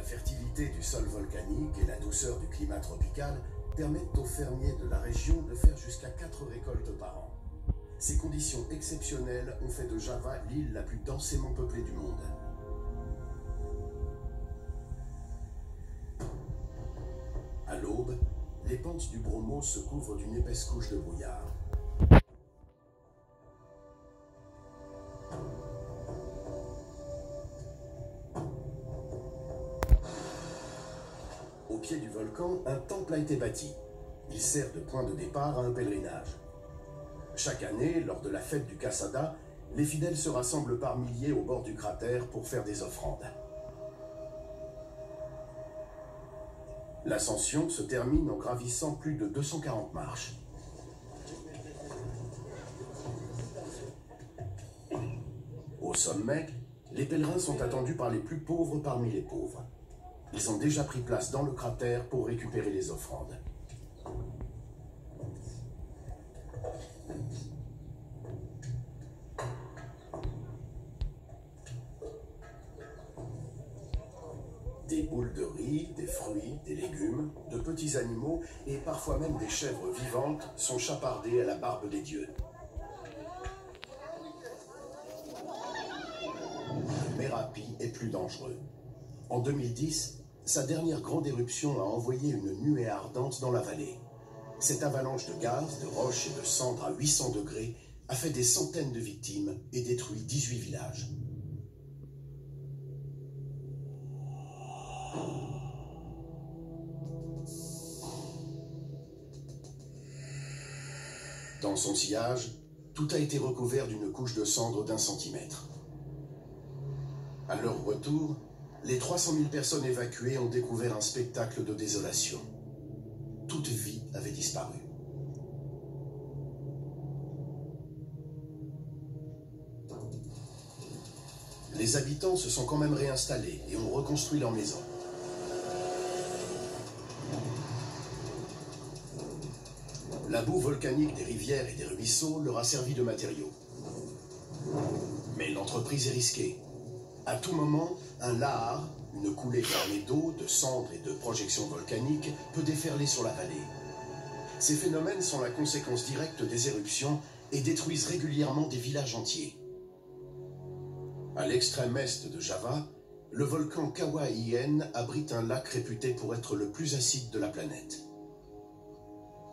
La fertilité du sol volcanique et la douceur du climat tropical permettent aux fermiers de la région de faire jusqu'à 4 récoltes par an. Ces conditions exceptionnelles ont fait de Java l'île la plus densément peuplée du monde. À l'aube, les pentes du Bromo se couvrent d'une épaisse couche de brouillard. Au pied du volcan, un temple a été bâti. Il sert de point de départ à un pèlerinage. Chaque année, lors de la fête du Kasada, les fidèles se rassemblent par milliers au bord du cratère pour faire des offrandes. L'ascension se termine en gravissant plus de 240 marches. Au sommet, les pèlerins sont attendus par les plus pauvres parmi les pauvres. Ils ont déjà pris place dans le cratère pour récupérer les offrandes. Des boules de riz, des fruits, des légumes, de petits animaux et parfois même des chèvres vivantes sont chapardées à la barbe des dieux. Merapi est plus dangereux. En 2010, sa dernière grande éruption a envoyé une nuée ardente dans la vallée. Cette avalanche de gaz, de roches et de cendres à 800 degrés a fait des centaines de victimes et détruit 18 villages. Dans son sillage, tout a été recouvert d'une couche de cendres d'1 centimètre. À leur retour, les 300 000 personnes évacuées ont découvert un spectacle de désolation. Toute vie avait disparu. Les habitants se sont quand même réinstallés et ont reconstruit leurs maisons. La boue volcanique des rivières et des ruisseaux leur a servi de matériau. Mais l'entreprise est risquée. À tout moment, un lahar, une coulée fermée d'eau, de cendres et de projections volcaniques, peut déferler sur la vallée. Ces phénomènes sont la conséquence directe des éruptions et détruisent régulièrement des villages entiers. À l'extrême est de Java, le volcan Kawaiʻi abrite un lac réputé pour être le plus acide de la planète.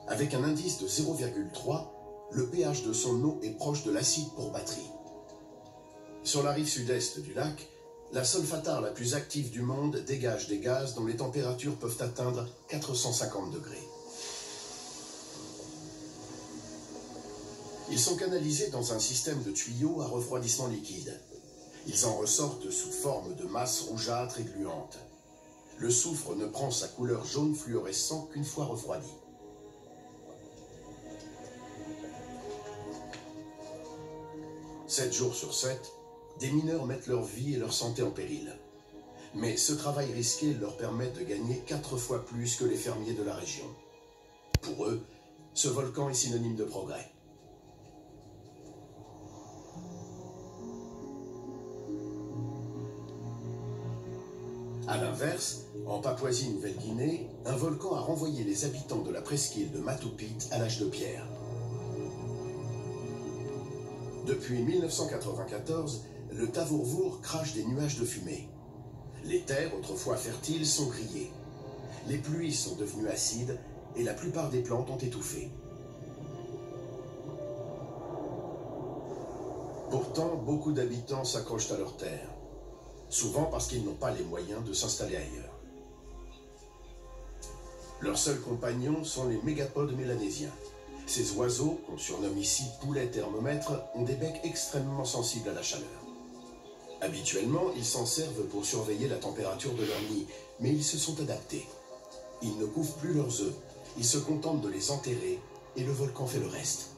Avec un indice de 0,3, le pH de son eau est proche de l'acide pour batterie. Sur la rive sud-est du lac, la Solfatare la plus active du monde dégage des gaz dont les températures peuvent atteindre 450 degrés. Ils sont canalisés dans un système de tuyaux à refroidissement liquide. Ils en ressortent sous forme de masses rougeâtres et gluantes. Le soufre ne prend sa couleur jaune fluorescent qu'une fois refroidi. Sept jours sur 7, des mineurs mettent leur vie et leur santé en péril. Mais ce travail risqué leur permet de gagner 4 fois plus que les fermiers de la région. Pour eux, ce volcan est synonyme de progrès. A l'inverse, en Papouasie-Nouvelle-Guinée, un volcan a renvoyé les habitants de la presqu'île de Matupit à l'âge de pierre. Depuis 1994, le Tavourvour crache des nuages de fumée. Les terres, autrefois fertiles, sont grillées. Les pluies sont devenues acides et la plupart des plantes ont étouffé. Pourtant, beaucoup d'habitants s'accrochent à leurs terres, souvent parce qu'ils n'ont pas les moyens de s'installer ailleurs. Leurs seuls compagnons sont les mégapodes mélanésiens. Ces oiseaux, qu'on surnomme ici poulets thermomètres, ont des becs extrêmement sensibles à la chaleur. Habituellement, ils s'en servent pour surveiller la température de leur nid, mais ils se sont adaptés. Ils ne couvrent plus leurs œufs, ils se contentent de les enterrer et le volcan fait le reste.